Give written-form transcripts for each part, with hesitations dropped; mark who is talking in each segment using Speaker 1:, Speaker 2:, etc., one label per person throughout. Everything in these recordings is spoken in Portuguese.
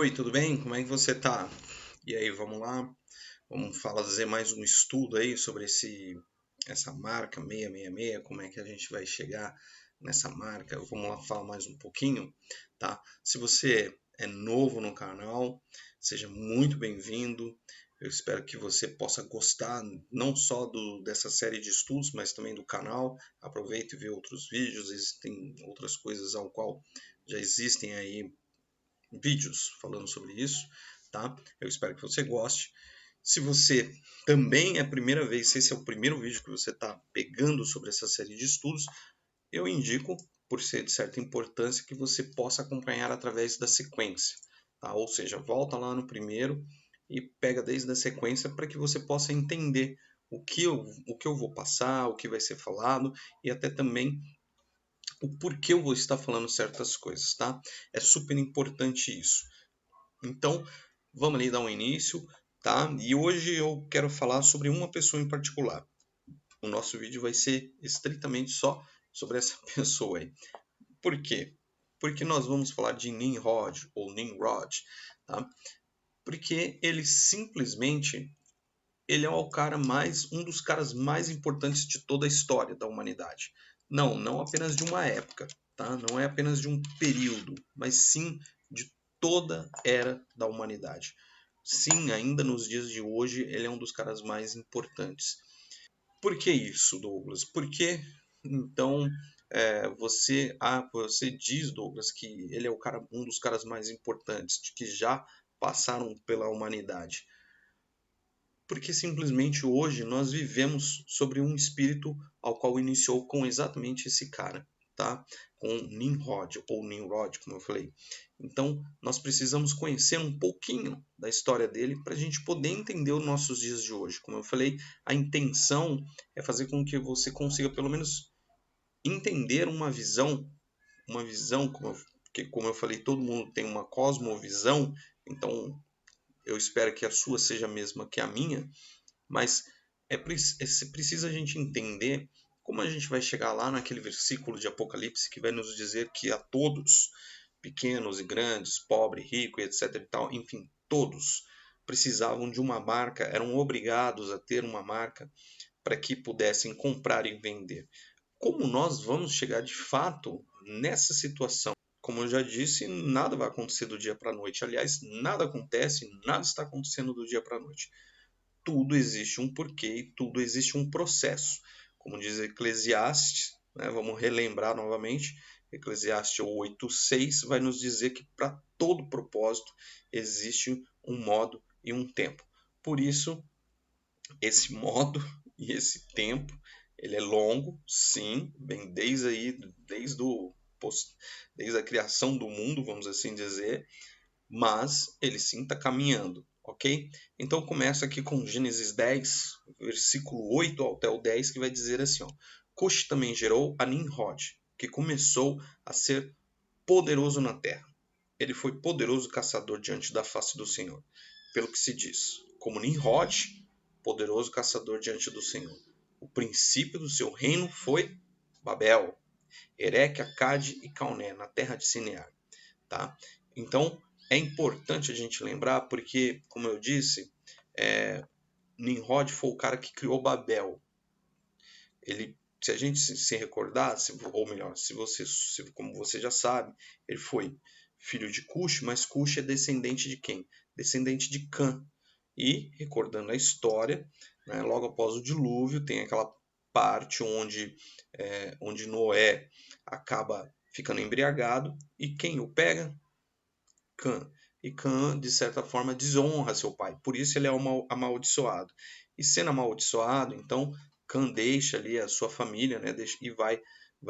Speaker 1: Oi, tudo bem? Como é que você tá? E aí, vamos lá? Vamos fazer mais um estudo aí sobre essa marca 666, como é que a gente vai chegar nessa marca? Vamos lá falar mais um pouquinho, tá? Se você é novo no canal, seja muito bem-vindo. Eu espero que você possa gostar não só dessa série de estudos, mas também do canal. Aproveite e vê outros vídeos, existem outras coisas ao qual já existem aí vídeos falando sobre isso, tá? Eu espero que você goste. Se você também é a primeira vez, se esse é o primeiro vídeo que você está pegando sobre essa série de estudos, eu indico, por ser de certa importância, que você possa acompanhar através da sequência, tá? Ou seja, volta lá no primeiro e pega desde a sequência para que você possa entender o que eu vou passar, o que vai ser falado e até também o porquê eu vou estar falando certas coisas, tá? É super importante isso. Então, vamos ali dar um início, tá? E hoje eu quero falar sobre uma pessoa em particular. O nosso vídeo vai ser estritamente só sobre essa pessoa aí. Por quê? Porque nós vamos falar de Nimrod ou Nimrod, tá? Porque ele é um dos caras mais importantes de toda a história da humanidade. Não apenas de uma época, tá? Não é apenas de um período, mas sim de toda a era da humanidade. Sim, ainda nos dias de hoje, ele é um dos caras mais importantes. Por que isso, Douglas? Porque então você diz, Douglas, que ele é um dos caras mais importantes, de que já passaram pela humanidade. Porque simplesmente hoje nós vivemos sobre um espírito ao qual iniciou com exatamente esse cara, tá? Com Nimrod, ou Nimrod, como eu falei. Então, nós precisamos conhecer um pouquinho da história dele para a gente poder entender os nossos dias de hoje. Como eu falei, a intenção é fazer com que você consiga pelo menos entender uma visão, porque como eu falei, todo mundo tem uma cosmovisão, então eu espero que a sua seja a mesma que a minha, mas precisa a gente entender como a gente vai chegar lá naquele versículo de Apocalipse que vai nos dizer que a todos, pequenos e grandes, pobre, rico e etc e tal, enfim, todos precisavam de uma marca, eram obrigados a ter uma marca para que pudessem comprar e vender. Como nós vamos chegar de fato nessa situação? Como eu já disse, nada vai acontecer do dia para a noite. Aliás, nada acontece, nada está acontecendo do dia para a noite. Tudo existe um porquê e tudo existe um processo. Como diz Eclesiastes, né, vamos relembrar novamente, Eclesiastes 8:6 vai nos dizer que para todo propósito existe um modo e um tempo. Por isso, esse modo e esse tempo, ele é longo, sim, vem desde a criação do mundo, vamos assim dizer, mas ele sim está caminhando, ok? Então começa aqui com Gênesis 10, versículo 8 até o 10, que vai dizer assim, ó, Cush também gerou a Nimrod, que começou a ser poderoso na terra. Ele foi poderoso caçador diante da face do Senhor, pelo que se diz, como Nimrod, poderoso caçador diante do Senhor. O princípio do seu reino foi Babel, Ereque, Acade e Calné, na terra de Sinear. Tá? Então, é importante a gente lembrar, porque, como eu disse, Nimrod foi o cara que criou Babel. Se a gente se recordar, ou melhor, como você já sabe, ele foi filho de Cush, mas Cush é descendente de quem? Descendente de Cã. E, recordando a história, né, logo após o dilúvio, tem aquela parte onde Noé acaba ficando embriagado, e quem o pega? Cã. E Cã, de certa forma, desonra seu pai. Por isso ele é amaldiçoado. E sendo amaldiçoado, então Cã deixa ali a sua família, né, e vai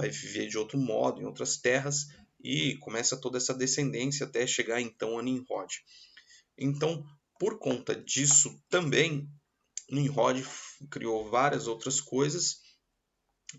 Speaker 1: viver de outro modo, em outras terras, e começa toda essa descendência até chegar então a Nimrod. Então, por conta disso também, Nimrod criou várias outras coisas,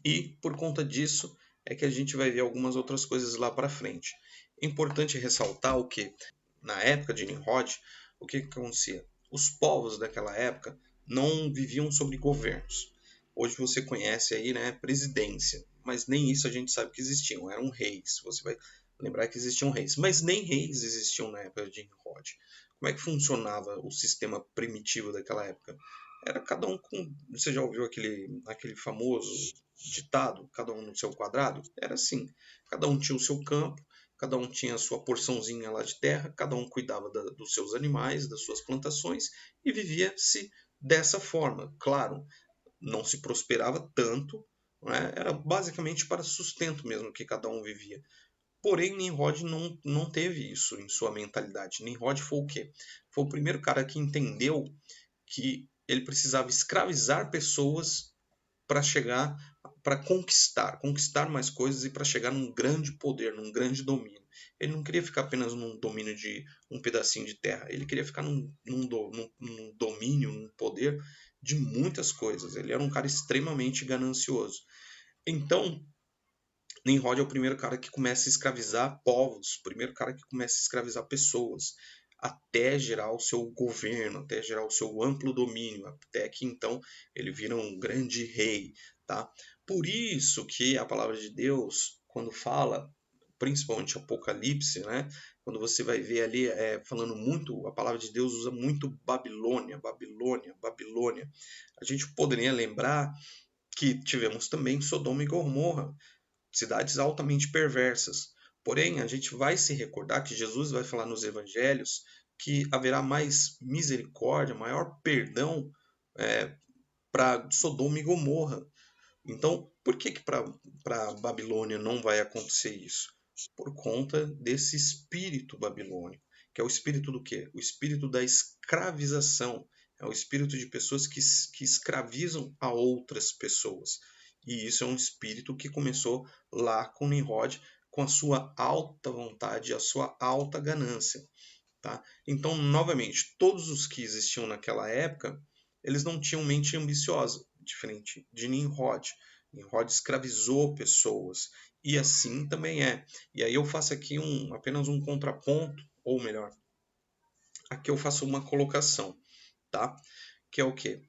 Speaker 1: e por conta disso é que a gente vai ver algumas outras coisas lá para frente. É importante ressaltar o que na época de Nimrod, o que acontecia? Os povos daquela época não viviam sobre governos. Hoje você conhece aí, né, presidência, mas nem isso a gente sabe que existiam, eram reis. Você vai Lembrar que existiam reis, mas nem reis existiam na época de Nimrod. Como é que funcionava o sistema primitivo daquela época? Era cada um com. Você já ouviu aquele famoso ditado, cada um no seu quadrado? Era assim. Cada um tinha o seu campo, cada um tinha a sua porçãozinha lá de terra, cada um cuidava dos seus animais, das suas plantações e vivia-se dessa forma. Claro, não se prosperava tanto, né? Era basicamente para sustento mesmo que cada um vivia. Porém, Nimrod não teve isso em sua mentalidade. Nimrod foi o quê? Foi o primeiro cara que entendeu que ele precisava escravizar pessoas para chegar, para conquistar mais coisas e para chegar num grande poder, num grande domínio. Ele não queria ficar apenas num domínio de um pedacinho de terra, ele queria ficar num domínio, num poder de muitas coisas. Ele era um cara extremamente ganancioso. Então, Nimrod é o primeiro cara que começa a escravizar povos, o primeiro cara que começa a escravizar pessoas, até gerar o seu governo, até gerar o seu amplo domínio, até que então ele vira um grande rei, tá? Por isso que a palavra de Deus, quando fala, principalmente Apocalipse, né? Quando você vai ver ali, falando muito, a palavra de Deus usa muito Babilônia, Babilônia, Babilônia. A gente poderia lembrar que tivemos também Sodoma e Gomorra, cidades altamente perversas. Porém, a gente vai se recordar que Jesus vai falar nos evangelhos que haverá mais misericórdia, maior perdão para Sodoma e Gomorra. Então, por que para Babilônia não vai acontecer isso? Por conta desse espírito babilônico, que é o espírito do quê? O espírito da escravização. É o espírito de pessoas que escravizam a outras pessoas. E isso é um espírito que começou lá com Nimrod, com a sua alta vontade, a sua alta ganância. Tá? Então, novamente, todos os que existiam naquela época, eles não tinham mente ambiciosa, diferente de Nimrod. Nimrod escravizou pessoas, e assim também é. E aí eu faço aqui apenas um contraponto, ou melhor, aqui eu faço uma colocação, tá? Que é o quê?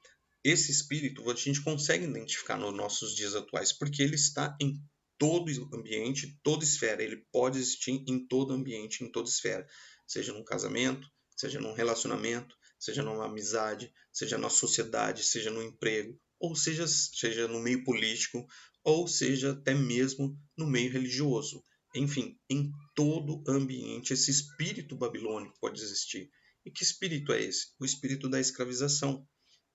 Speaker 1: Esse espírito a gente consegue identificar nos nossos dias atuais, porque ele está em todo ambiente, toda esfera. Ele pode existir em todo ambiente, em toda esfera. Seja num casamento, seja num relacionamento, seja numa amizade, seja na sociedade, seja no emprego, ou seja no meio político, ou seja até mesmo no meio religioso. Enfim, em todo ambiente esse espírito babilônico pode existir. E que espírito é esse? O espírito da escravização.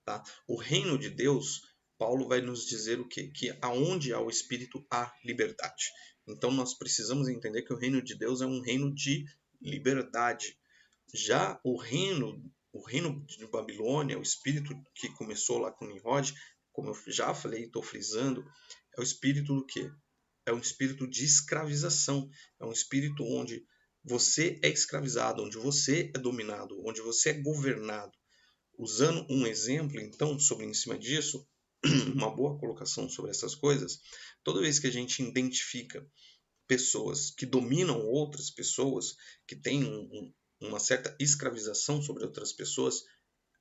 Speaker 1: Tá? O reino de Deus, Paulo vai nos dizer o quê? Que aonde há o Espírito há liberdade. Então nós precisamos entender que o reino de Deus é um reino de liberdade. Já o reino de Babilônia, o espírito que começou lá com Nimrod, como eu já falei, estou frisando, é o espírito do quê? É um espírito de escravização. É um espírito onde você é escravizado, onde você é dominado, onde você é governado. Usando um exemplo, então, sobre em cima disso, uma boa colocação sobre essas coisas, toda vez que a gente identifica pessoas que dominam outras pessoas, que têm uma certa escravização sobre outras pessoas,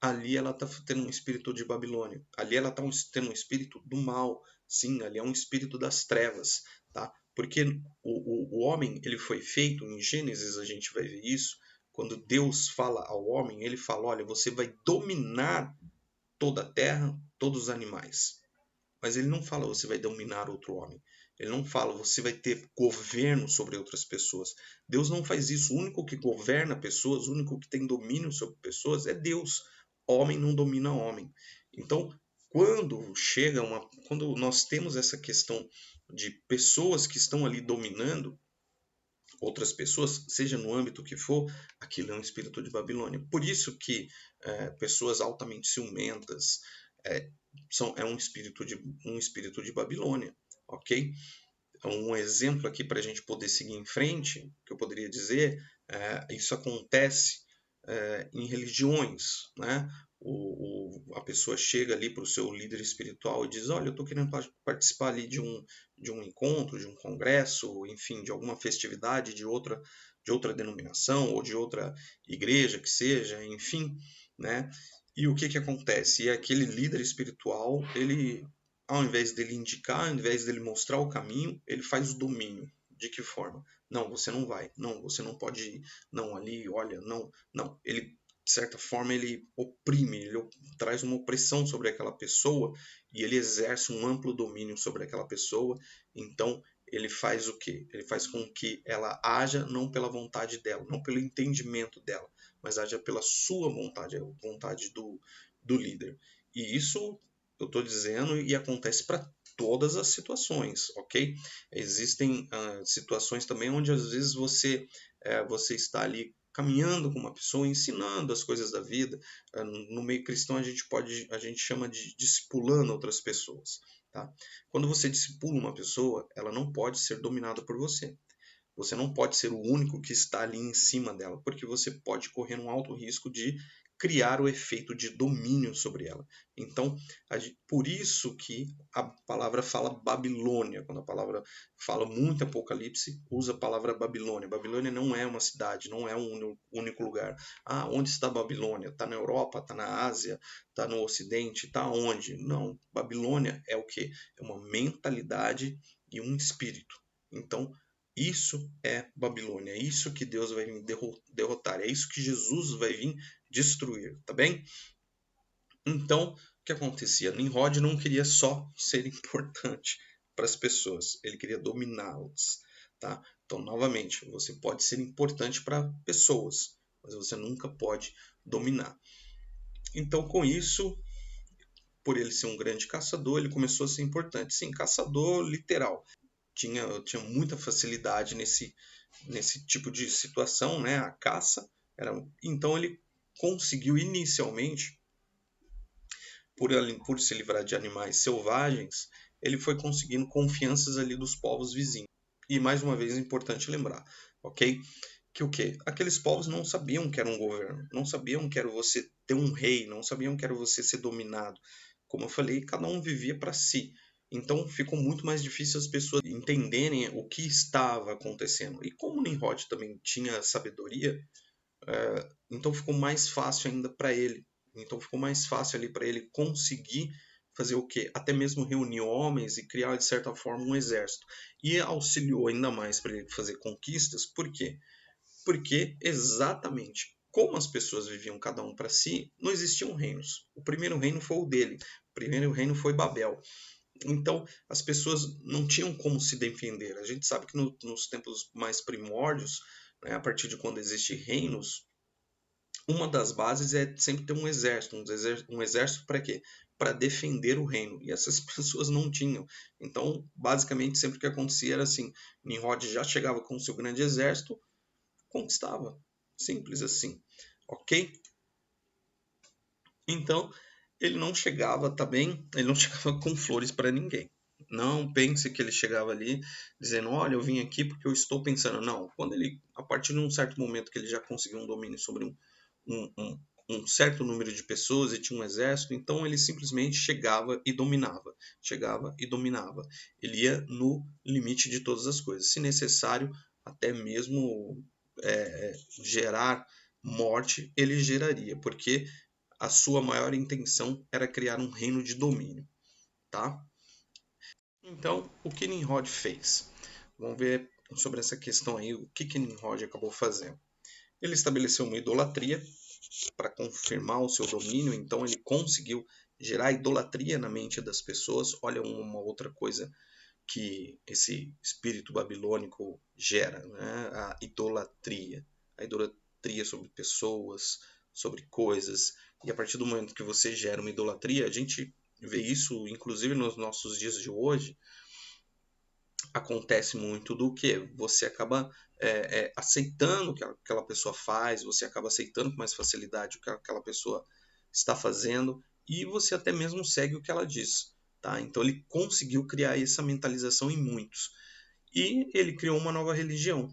Speaker 1: ali ela está tendo um espírito de Babilônia. Ali ela está tendo um espírito do mal. Sim, ali é um espírito das trevas, tá? Porque o homem, ele foi feito, em Gênesis a gente vai ver isso, quando Deus fala ao homem, ele fala, olha, você vai dominar toda a terra, todos os animais. Mas ele não fala, você vai dominar outro homem. Ele não fala, você vai ter governo sobre outras pessoas. Deus não faz isso. O único que governa pessoas, o único que tem domínio sobre pessoas é Deus. Homem não domina homem. Então, quando nós temos essa questão de pessoas que estão ali dominando outras pessoas, seja no âmbito que for, aquilo é um espírito de Babilônia. Por isso que pessoas altamente ciumentas é, é um espírito de Babilônia, ok? Um exemplo aqui para a gente poder seguir em frente, que eu poderia dizer, isso acontece em religiões, né? A pessoa chega ali para o seu líder espiritual e diz, olha, eu estou querendo participar ali de um encontro, de um congresso, enfim, de alguma festividade de outra denominação ou de outra igreja que seja, enfim, né? E o que acontece? E aquele líder espiritual, ele, ao invés dele indicar, ao invés dele mostrar o caminho, ele faz o domínio. De que forma? Não, você não vai. Não, você não pode ir. Não, ali, olha, não, não. Ele, de certa forma, ele oprime, ele traz uma opressão sobre aquela pessoa e ele exerce um amplo domínio sobre aquela pessoa. Então, ele faz o quê? Ele faz com que ela haja não pela vontade dela, não pelo entendimento dela, mas haja pela sua vontade, a vontade do líder. E isso eu estou dizendo e acontece para todas as situações, ok? Existem situações também onde às vezes você está ali caminhando com uma pessoa, ensinando as coisas da vida. No meio cristão a gente chama de discipulando outras pessoas, tá? Quando você discipula uma pessoa, ela não pode ser dominada por você. Você não pode ser o único que está ali em cima dela, porque você pode correr um alto risco de criar o efeito de domínio sobre ela. Então, por isso que a palavra fala Babilônia. Quando a palavra fala muito Apocalipse, usa a palavra Babilônia. Babilônia não é uma cidade, não é um único lugar. Ah, onde está Babilônia? Está na Europa, está na Ásia, está no Ocidente, está onde? Não, Babilônia é o quê? É uma mentalidade e um espírito. Então, isso é Babilônia, é isso que Deus vai vir derrotar, é isso que Jesus vai vir destruir, tá bem? Então, o que acontecia? Nimrod não queria só ser importante para as pessoas, ele queria dominá-las, tá? Então, novamente, você pode ser importante para pessoas, mas você nunca pode dominar. Então, com isso, por ele ser um grande caçador, ele começou a ser importante. Sim, caçador literal. Tinha muita facilidade nesse tipo de situação, né? A caça então ele conseguiu inicialmente, por se livrar de animais selvagens, ele foi conseguindo confianças ali dos povos vizinhos. E mais uma vez é importante lembrar, ok? Que o quê? Aqueles povos não sabiam que era um governo, não sabiam que era você ter um rei, não sabiam que era você ser dominado. Como eu falei, cada um vivia para si. Então ficou muito mais difícil as pessoas entenderem o que estava acontecendo. E como Nimrod também tinha sabedoria, então ficou mais fácil ainda para ele. Então ficou mais fácil ali para ele conseguir fazer o quê? Até mesmo reunir homens e criar de certa forma um exército. E auxiliou ainda mais para ele fazer conquistas, por quê? Porque exatamente como as pessoas viviam cada um para si, não existiam reinos. O primeiro reino foi o dele. O primeiro reino foi Babel. Então, as pessoas não tinham como se defender. A gente sabe que nos tempos mais primórdios, né, a partir de quando existem reinos, uma das bases é sempre ter um exército. Um exército para quê? Para defender o reino. E essas pessoas não tinham. Então, basicamente, sempre que acontecia era assim: Nimrod já chegava com o seu grande exército, conquistava. Simples assim. Ok? Então, ele não chegava, tá bem? Ele não chegava com flores para ninguém. Não pense que ele chegava ali dizendo: olha, eu vim aqui porque eu estou pensando. Não, quando ele, a partir de um certo momento que ele já conseguiu um domínio sobre um, um, um certo número de pessoas e tinha um exército, então ele simplesmente chegava e dominava. Chegava e dominava. Ele ia no limite de todas as coisas. Se necessário, até mesmo gerar morte, ele geraria, porque a sua maior intenção era criar um reino de domínio, tá? Então, o que Nimrod fez? Vamos ver sobre essa questão aí, o que Nimrod acabou fazendo. Ele estabeleceu uma idolatria para confirmar o seu domínio, então ele conseguiu gerar idolatria na mente das pessoas. Olha uma outra coisa que esse espírito babilônico gera, né? A idolatria. A idolatria sobre pessoas, sobre coisas. E a partir do momento que você gera uma idolatria, a gente vê isso, inclusive nos nossos dias de hoje, acontece muito do que você acaba aceitando o que aquela pessoa faz, você acaba aceitando com mais facilidade o que aquela pessoa está fazendo e você até mesmo segue o que ela diz. Tá? Então ele conseguiu criar essa mentalização em muitos. E ele criou uma nova religião.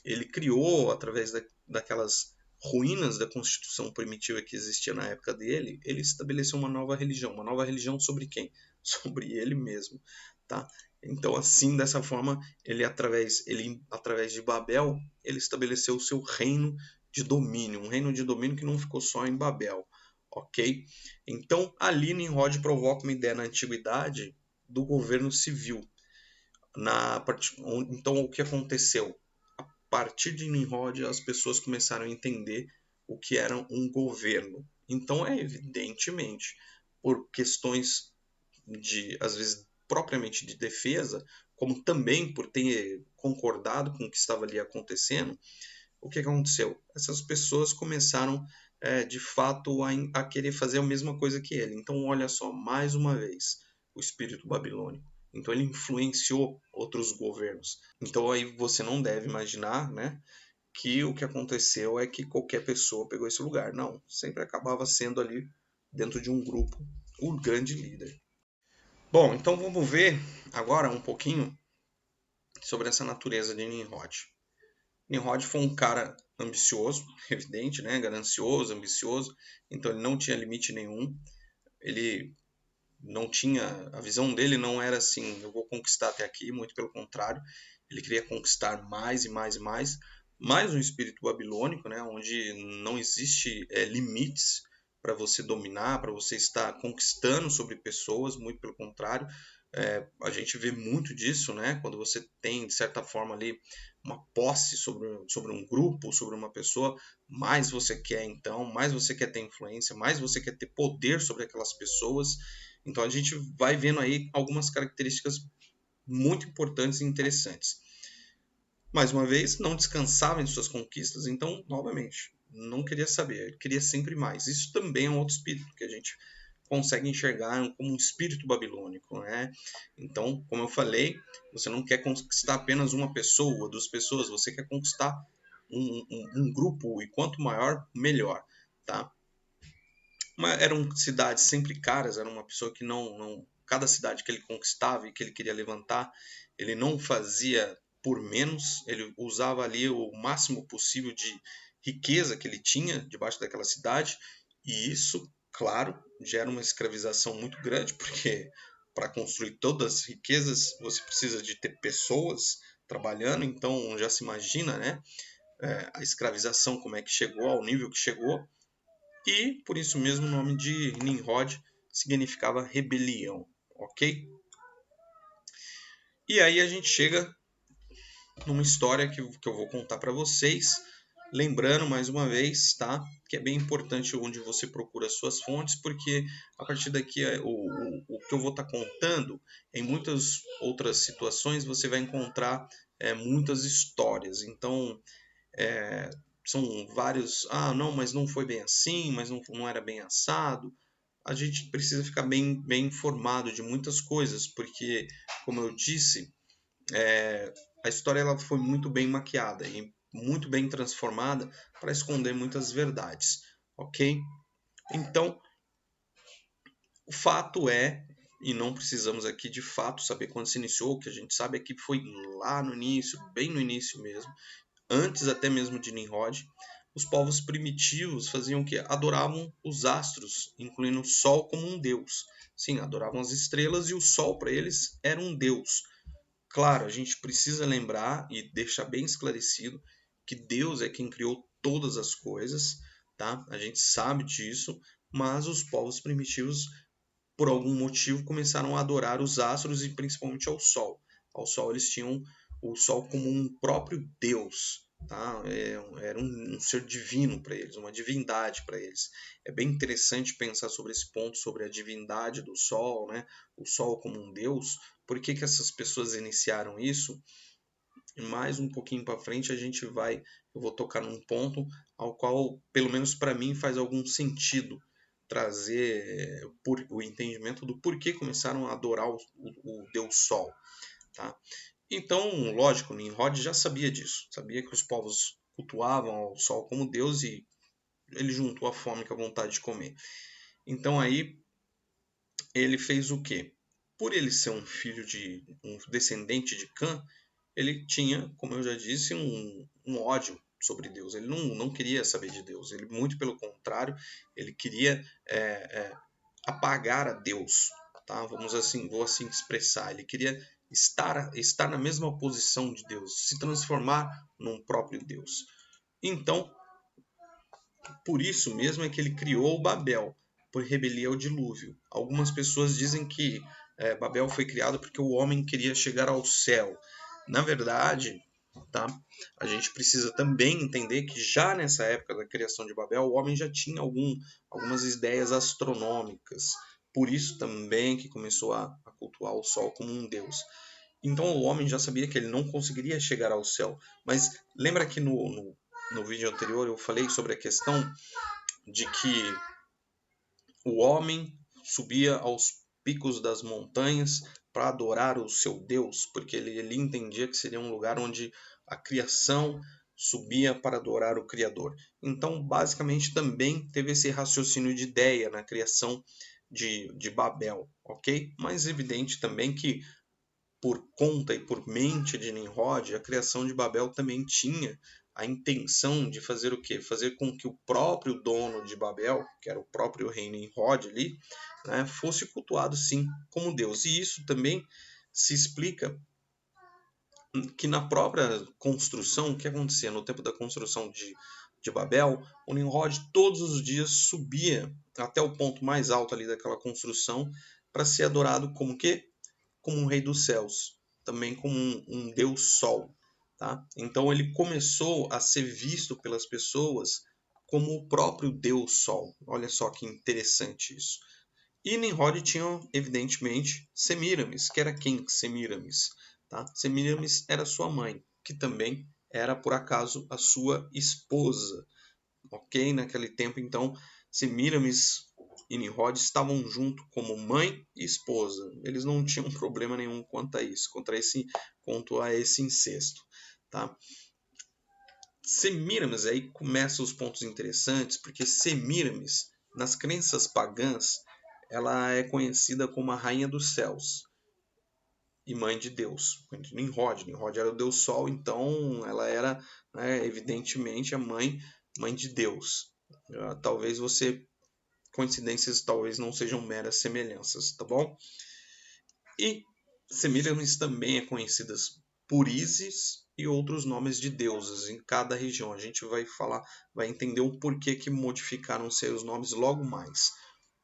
Speaker 1: Ele criou, através daquelas ruínas da constituição primitiva que existia na época dele, ele estabeleceu uma nova religião. Uma nova religião sobre quem? Sobre ele mesmo. Tá? Então, assim, dessa forma, ele através de Babel, ele estabeleceu o seu reino de domínio. Um reino de domínio que não ficou só em Babel. Ok? Então, ali Nimrod provoca uma ideia na antiguidade do governo civil. Então, o que aconteceu? A partir de Nimrod, as pessoas começaram a entender o que era um governo. Então, evidentemente, por questões de, às vezes, propriamente de defesa, como também por ter concordado com o que estava ali acontecendo, o que aconteceu? Essas pessoas começaram, de fato, a querer fazer a mesma coisa que ele. Então, olha só, mais uma vez, o espírito babilônico. Então, ele influenciou outros governos. Então, aí você não deve imaginar, né, que o que aconteceu é que qualquer pessoa pegou esse lugar. Não, sempre acabava sendo ali, dentro de um grupo, o grande líder. Bom, então vamos ver agora um pouquinho sobre essa natureza de Nimrod. Nimrod foi um cara ambicioso, evidente, né? Ganancioso, ambicioso, então ele não tinha limite nenhum. Ele não tinha, a visão dele não era assim, eu vou conquistar até aqui, muito pelo contrário, ele queria conquistar mais e mais e mais. Mais um espírito babilônico, né? Onde não existe limites para você dominar, para você estar conquistando sobre pessoas, muito pelo contrário. A gente vê muito disso, né? Quando você tem, de certa forma, ali uma posse sobre um grupo, sobre uma pessoa, mais você quer, então, mais você quer ter influência, mais você quer ter poder sobre aquelas pessoas. Então, a gente vai vendo aí algumas características muito importantes e interessantes. Mais uma vez, não descansava em suas conquistas, então, novamente, não queria saber, queria sempre mais. Isso também é um outro espírito que a gente consegue enxergar como um espírito babilônico, né? Então, como eu falei, você não quer conquistar apenas uma pessoa, duas pessoas, você quer conquistar um grupo, e quanto maior, melhor, tá? Eram cidades sempre caras, era uma pessoa que cada cidade que ele conquistava e que ele queria levantar, ele não fazia por menos, ele usava ali o máximo possível de riqueza que ele tinha debaixo daquela cidade, e isso, claro, gera uma escravização muito grande, porque para construir todas as riquezas você precisa de ter pessoas trabalhando, então já se imagina, né? A escravização, como é que chegou ao nível que chegou, e por isso mesmo o nome de Nimrod significava rebelião, ok? E aí a gente chega numa história que eu vou contar para vocês, lembrando mais uma vez, tá? Que é bem importante onde você procura suas fontes, porque a partir daqui o que eu vou estar contando, em muitas outras situações você vai encontrar muitas histórias. Então, é, são vários, não, mas não foi bem assim, mas não era bem assado. A gente precisa ficar bem informado de muitas coisas, porque, como eu disse, a história ela foi muito bem maquiada e muito bem transformada para esconder muitas verdades, ok? Então, o fato é, e não precisamos aqui de fato saber quando se iniciou, o que a gente sabe é que foi lá no início, bem no início mesmo, antes até mesmo de Nimrod, os povos primitivos faziam que adoravam os astros, incluindo o Sol como um deus. Sim, adoravam as estrelas e o Sol para eles era um deus. Claro, a gente precisa lembrar e deixar bem esclarecido que Deus é quem criou todas as coisas, tá? A gente sabe disso, mas os povos primitivos, por algum motivo, começaram a adorar os astros e principalmente ao Sol. Ao Sol eles tinham o Sol como um próprio Deus, tá? Era um ser divino para eles, uma divindade para eles. É bem interessante pensar sobre esse ponto, sobre a divindade do Sol, né? O Sol como um Deus. Por que essas pessoas iniciaram isso? E mais um pouquinho para frente eu vou tocar num ponto ao qual, pelo menos para mim, faz algum sentido trazer o entendimento do porquê começaram a adorar o Deus Sol, tá? Então, lógico, Nimrod já sabia disso, sabia que os povos cultuavam ao Sol como Deus e ele juntou a fome com a vontade de comer. Então aí ele fez o quê? Por ele ser um descendente de Cã, ele tinha, como eu já disse, um ódio sobre Deus. Ele não queria saber de Deus. Ele, muito pelo contrário, ele queria apagar a Deus. Tá? Vou assim expressar. Ele queria estar na mesma posição de Deus, se transformar num próprio Deus. Então, por isso mesmo é que ele criou o Babel, por rebelião ao dilúvio. Algumas pessoas dizem que Babel foi criado porque o homem queria chegar ao céu. Na verdade, tá? A gente precisa também entender que já nessa época da criação de Babel, o homem já tinha algumas ideias astronômicas. Por isso também que começou a cultuar o sol como um deus. Então o homem já sabia que ele não conseguiria chegar ao céu. Mas lembra que no vídeo anterior eu falei sobre a questão de que o homem subia aos picos das montanhas para adorar o seu Deus, porque ele entendia que seria um lugar onde a criação subia para adorar o Criador. Então, basicamente, também teve esse raciocínio de ideia na criação de Babel, ok? Mas é evidente também que por conta e por mente de Nimrod, a criação de Babel também tinha a intenção de fazer o quê? Fazer com que o próprio dono de Babel, que era o próprio rei Nimrod ali, né, fosse cultuado sim como Deus. E isso também se explica que na própria construção, o que acontecia no tempo da construção de Babel, o Nimrod todos os dias subia até o ponto mais alto ali daquela construção para ser adorado como quê? Como um rei dos céus, também como um deus sol. Tá? Então ele começou a ser visto pelas pessoas como o próprio deus sol. Olha só que interessante isso. E Nimrod tinha, evidentemente, Semiramis, que era quem Semiramis? Tá? Semiramis era sua mãe, que também era, por acaso, a sua esposa. Ok? Naquele tempo, então, Semiramis e Nimrod estavam junto como mãe e esposa. Eles não tinham problema nenhum quanto a isso, quanto a esse incesto. Tá? Semiramis, aí começam os pontos interessantes, porque Semiramis, nas crenças pagãs, ela é conhecida como a rainha dos céus e mãe de Deus. Nimrod era o deus sol, então ela era, né, evidentemente, a mãe de Deus. Talvez coincidências talvez não sejam meras semelhanças, tá bom? E Semiramis também é conhecida por Ísis e outros nomes de deuses em cada região. A gente vai entender o porquê que modificaram seus nomes logo mais,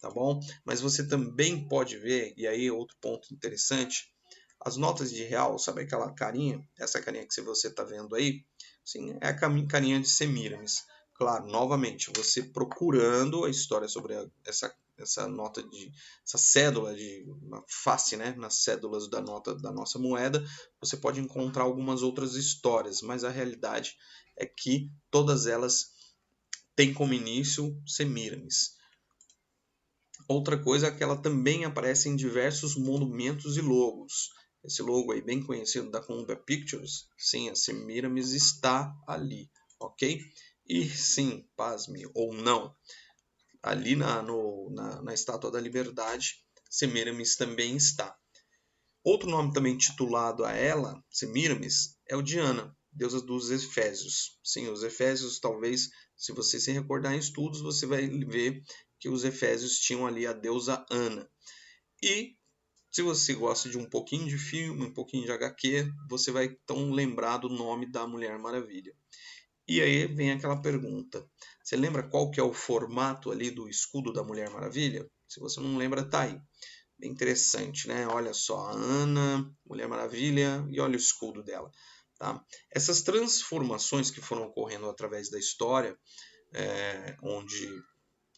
Speaker 1: tá bom? Mas você também pode ver, e aí outro ponto interessante, as notas de real, sabe aquela carinha? Essa carinha que você está vendo aí? Sim, é a carinha de Semiramis. Claro, novamente, você procurando a história sobre essa nota essa cédula na face, né, nas cédulas da nota da nossa moeda, você pode encontrar algumas outras histórias, mas a realidade é que todas elas têm como início Semiramis. Outra coisa é que ela também aparece em diversos monumentos e logos. Esse logo aí bem conhecido da Columbia Pictures, sim, a Semiramis está ali, ok? E sim, pasme ou não, ali na Estátua da Liberdade, Semiramis também está. Outro nome também titulado a ela, Semiramis, é o Diana, deusa dos Efésios. Sim, os Efésios, talvez, se você se recordar em estudos, você vai ver que os Efésios tinham ali a deusa Ana. E se você gosta de um pouquinho de filme, um pouquinho de HQ, você vai então lembrar do nome da Mulher Maravilha. E aí vem aquela pergunta: você lembra qual que é o formato ali do escudo da Mulher Maravilha? Se você não lembra, tá aí. Bem interessante, né? Olha só, a Ana, Mulher Maravilha, e olha o escudo dela. Tá? Essas transformações que foram ocorrendo através da história, onde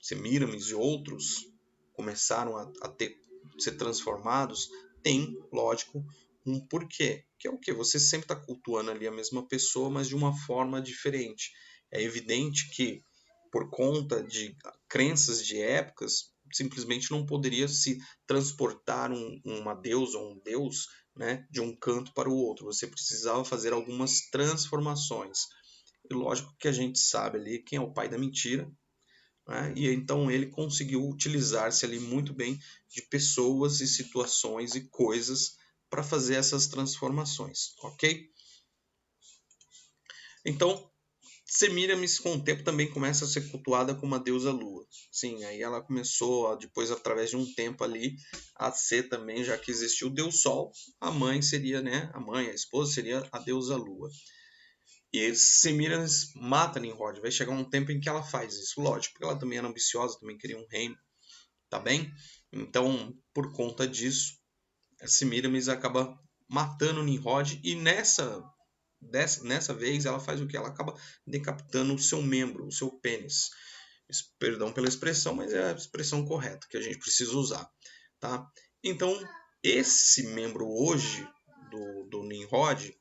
Speaker 1: Semiramis e outros começaram a ser transformados, tem, lógico, um porquê. Que é o que? Você sempre está cultuando ali a mesma pessoa, mas de uma forma diferente. É evidente que, por conta de crenças de épocas, simplesmente não poderia se transportar uma deusa ou um deus, né, de um canto para o outro. Você precisava fazer algumas transformações. E lógico que a gente sabe ali quem é o pai da mentira, né? E então ele conseguiu utilizar-se ali muito bem de pessoas e situações e coisas para fazer essas transformações, ok? Então, Semiramis com o tempo também começa a ser cultuada como a deusa lua. Sim, aí ela começou, depois através de um tempo ali, a ser também, já que existiu o deus sol, a mãe seria, né, a esposa seria a deusa lua. E Semiramis mata Nimrod. Vai chegar um tempo em que ela faz isso, lógico, porque ela também era ambiciosa, também queria um reino, tá bem? Então, por conta disso, Semiramis acaba matando Nimrod e nessa vez ela faz o que? Ela acaba decapitando o seu membro, o seu pênis. Perdão pela expressão, mas é a expressão correta que a gente precisa usar, tá? Então, esse membro hoje do Nimrod,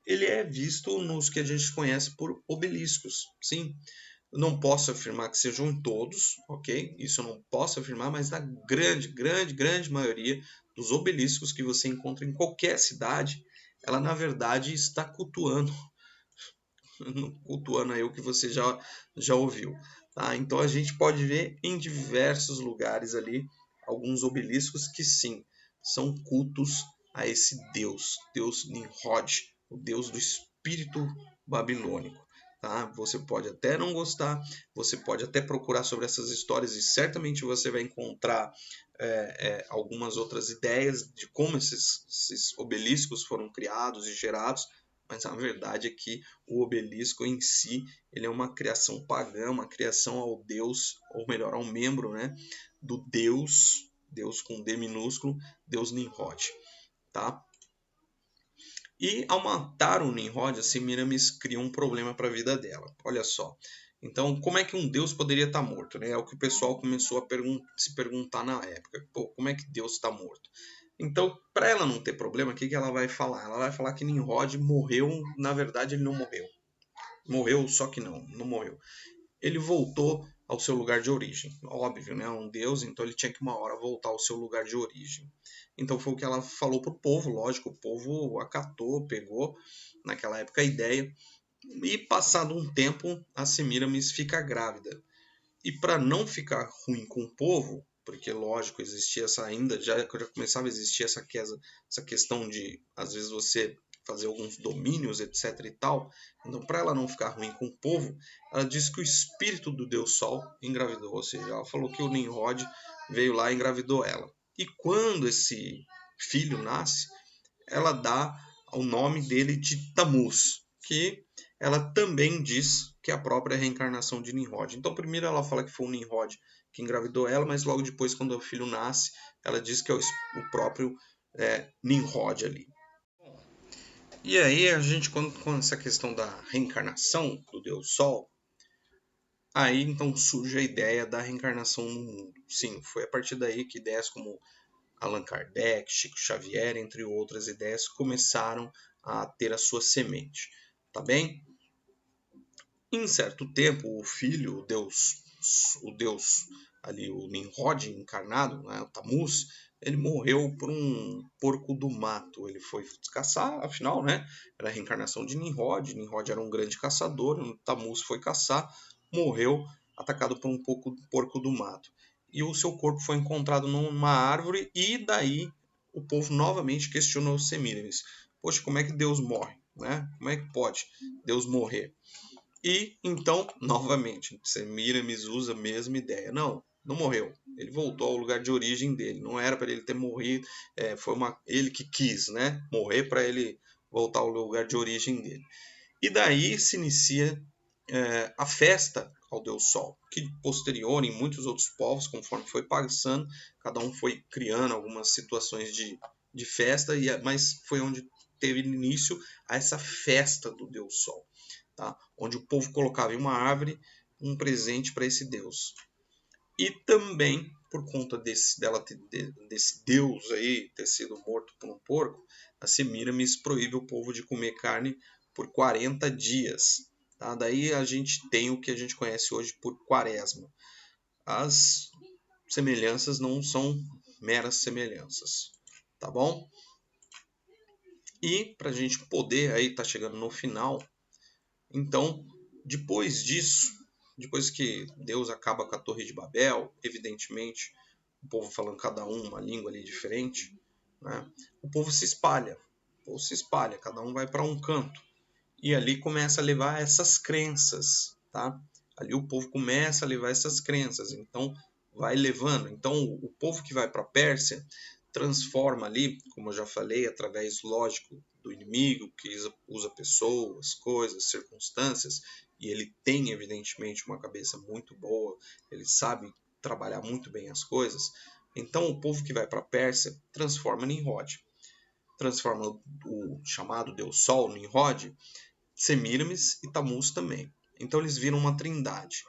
Speaker 1: ele é visto nos que a gente conhece por obeliscos, sim. Eu não posso afirmar que sejam em todos, ok? Isso eu não posso afirmar, mas na grande maioria dos obeliscos que você encontra em qualquer cidade, ela na verdade está cultuando, cultuando aí o que você já ouviu. Tá? Então a gente pode ver em diversos lugares ali alguns obeliscos que sim, são cultos a esse Deus, Deus Nimrod, o Deus do espírito babilônico. Tá? Você pode até não gostar, você pode até procurar sobre essas histórias e certamente você vai encontrar algumas outras ideias de como esses obeliscos foram criados e gerados, mas a verdade é que o obelisco em si ele é uma criação pagã, uma criação ao Deus, ou melhor, ao membro, né, do Deus com D minúsculo, Deus Nimrod, tá? E ao matar o Nimrod, a Semiramis cria um problema para a vida dela. Olha só. Então, como é que um Deus poderia estar morto? Né? É o que o pessoal começou a se perguntar na época. Pô, como é que Deus está morto? Então, para ela não ter problema, o que ela vai falar? Ela vai falar que Nimrod morreu, na verdade ele não morreu. Morreu, só que não morreu. Ele voltou ao seu lugar de origem. Óbvio, né? Um deus, então ele tinha que uma hora voltar ao seu lugar de origem. Então foi o que ela falou pro povo, lógico, o povo acatou, pegou naquela época a ideia. E passado um tempo, a Semiramis fica grávida. E para não ficar ruim com o povo, porque lógico, existia essa ainda, já começava a existir essa questão de, às vezes, você fazer alguns domínios, etc e tal. Então, para ela não ficar ruim com o povo, ela disse que o espírito do Deus Sol engravidou, ou seja, ela falou que o Nimrod veio lá e engravidou ela. E quando esse filho nasce, ela dá o nome dele de Tammuz, que ela também diz que é a própria reencarnação de Nimrod. Então, primeiro ela fala que foi o Nimrod que engravidou ela, mas logo depois, quando o filho nasce, ela diz que é o próprio Nimrod ali. E aí, a gente, com essa questão da reencarnação do Deus Sol, aí então surge a ideia da reencarnação no mundo. Sim, foi a partir daí que ideias como Allan Kardec, Chico Xavier, entre outras ideias, começaram a ter a sua semente. Tá bem? Em certo tempo, o filho, o Deus ali, o Nimrod encarnado, né, o Tammuz, ele morreu por um porco do mato. Ele foi caçar, afinal, né? Era a reencarnação de Nimrod. Nimrod era um grande caçador. O Tammuz foi caçar, morreu atacado por um porco do mato. E o seu corpo foi encontrado numa árvore e daí o povo novamente questionou os Semíramis. Poxa, como é que Deus morre? Né? Como é que pode Deus morrer? E então, novamente, Semiramis usa a mesma ideia. Não morreu. Ele voltou ao lugar de origem dele. Não era para ele ter morrido. Foi ele que quis, né? Morrer para ele voltar ao lugar de origem dele. E daí se inicia a festa ao Deus Sol, que posterior em muitos outros povos, conforme foi passando, cada um foi criando algumas situações de festa, mas foi onde teve início a essa festa do Deus Sol. Tá? Onde o povo colocava em uma árvore um presente para esse Deus. E também, por conta desse Deus aí ter sido morto por um porco, a Semiramis proíbe o povo de comer carne por 40 dias. Tá? Daí a gente tem o que a gente conhece hoje por quaresma. As semelhanças não são meras semelhanças. Tá bom? E para a gente poder aí tá chegando no final, então, depois disso, depois que Deus acaba com a Torre de Babel, evidentemente, o povo falando cada um uma língua ali diferente, né? O povo se espalha. O povo se espalha, cada um vai para um canto. E ali começa a levar essas crenças, tá? Ali o povo começa a levar essas crenças, então vai levando. Então o povo que vai para a Pérsia transforma ali, como eu já falei, através, lógico, do inimigo, que usa pessoas, coisas, circunstâncias, e ele tem, evidentemente, uma cabeça muito boa, ele sabe trabalhar muito bem as coisas, Então o povo que vai para a Pérsia transforma Nimrod. Transforma o chamado Deus Sol, Nimrod, Semiramis e Tammuz também. Então eles viram uma trindade.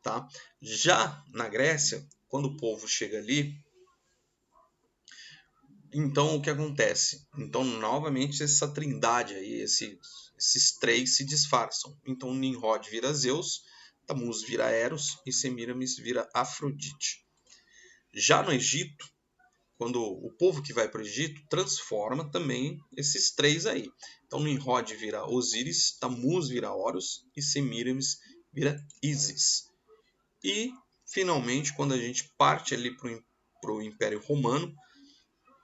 Speaker 1: Tá? Já na Grécia, quando o povo chega ali, então o que acontece? Então novamente essa trindade aí, esses três se disfarçam. Então Nimrod vira Zeus, Tammuz vira Eros e Semiramis vira Afrodite. Já no Egito, quando o povo que vai para o Egito transforma também esses três aí. Então Nimrod vira Osíris, Tammuz vira Horus e Semiramis vira Ísis. E finalmente, quando a gente parte ali para o Império Romano,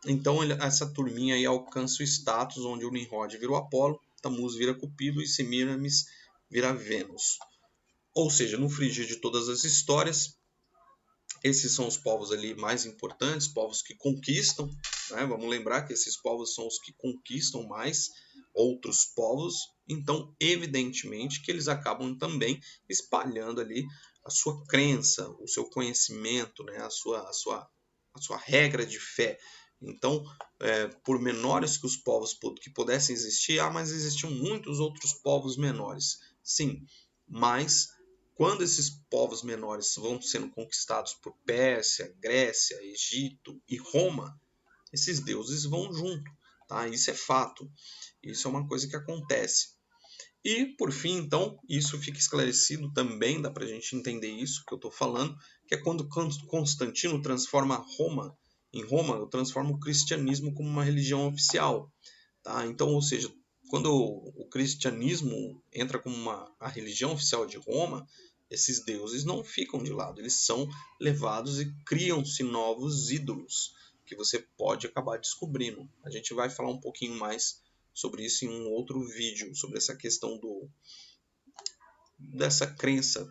Speaker 1: então essa turminha aí alcança o status onde o Nimrod vira o Apolo, Tammuz vira Cupido e Semiramis vira Vênus. Ou seja, no frigir de todas as histórias, esses são os povos ali mais importantes, povos que conquistam, né? Vamos lembrar que esses povos são os que conquistam mais outros povos, então evidentemente que eles acabam também espalhando ali a sua crença, o seu conhecimento, né? a sua regra de fé. Então, por menores que os povos que pudessem existir, mas existiam muitos outros povos menores. Sim, mas quando esses povos menores vão sendo conquistados por Pérsia, Grécia, Egito e Roma, esses deuses vão junto, tá? Isso é fato. Isso é uma coisa que acontece. E, por fim, então, isso fica esclarecido também, dá para a gente entender isso que eu estou falando, que é quando Constantino transforma Roma, em Roma, transforma o cristianismo como uma religião oficial. Tá? Então, ou seja, quando o cristianismo entra como a religião oficial de Roma, esses deuses não ficam de lado, eles são levados e criam-se novos ídolos que você pode acabar descobrindo. A gente vai falar um pouquinho mais sobre isso em um outro vídeo, sobre essa questão dessa crença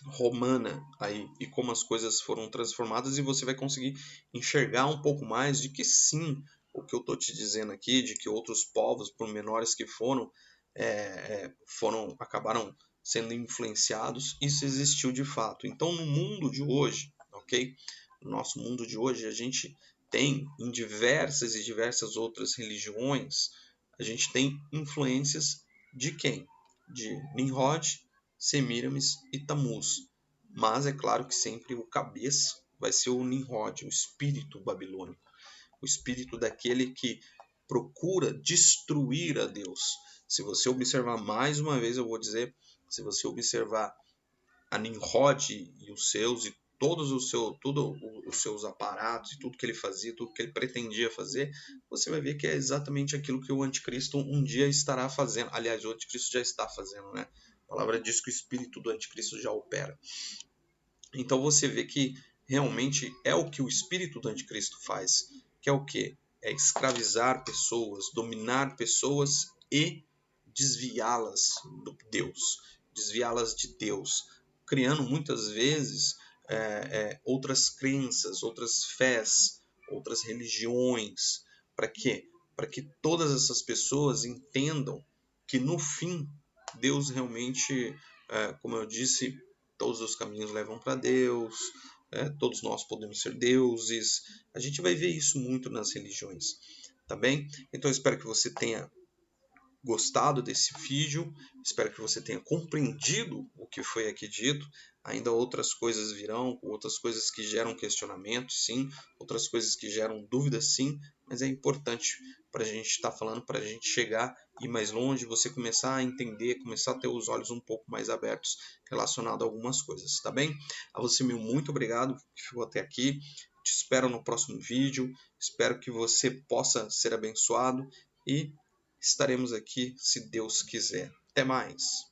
Speaker 1: romana aí e como as coisas foram transformadas, e você vai conseguir enxergar um pouco mais de que sim, o que eu estou te dizendo aqui, de que outros povos, por menores que acabaram sendo influenciados, isso existiu de fato. Então no mundo de hoje, ok? No nosso mundo de hoje, a gente tem em diversas e diversas outras religiões, a gente tem influências de quem? De Nimrod, Semiramis e Tammuz. Mas é claro que sempre o cabeça vai ser o Nimrod, o espírito babilônico, o espírito daquele que procura destruir a Deus. Se você observar mais uma vez, eu vou dizer, se você observar a Nimrod e os seus e todos os seus aparatos e tudo que ele fazia, tudo que ele pretendia fazer, você vai ver que é exatamente aquilo que o anticristo um dia estará fazendo. Aliás, o anticristo já está fazendo, né? A palavra diz que o espírito do anticristo já opera. Então você vê que realmente é o que o espírito do anticristo faz, que é o quê? É escravizar pessoas, dominar pessoas e desviá-las do Deus, desviá-las de Deus, criando muitas vezes outras crenças, outras fés, outras religiões. Para quê? Para que todas essas pessoas entendam que no fim Deus realmente, como eu disse, todos os caminhos levam para Deus, todos nós podemos ser deuses. A gente vai ver isso muito nas religiões, tá bem? Então eu espero que você tenha gostado desse vídeo, espero que você tenha compreendido o que foi aqui dito. Ainda outras coisas virão, outras coisas que geram questionamento, sim, outras coisas que geram dúvidas, sim, mas é importante para a gente estar falando, para a gente chegar e ir mais longe, você começar a entender, começar a ter os olhos um pouco mais abertos relacionado a algumas coisas, tá bem? A você, meu muito obrigado que ficou até aqui. Te espero no próximo vídeo. Espero que você possa ser abençoado e estaremos aqui se Deus quiser. Até mais!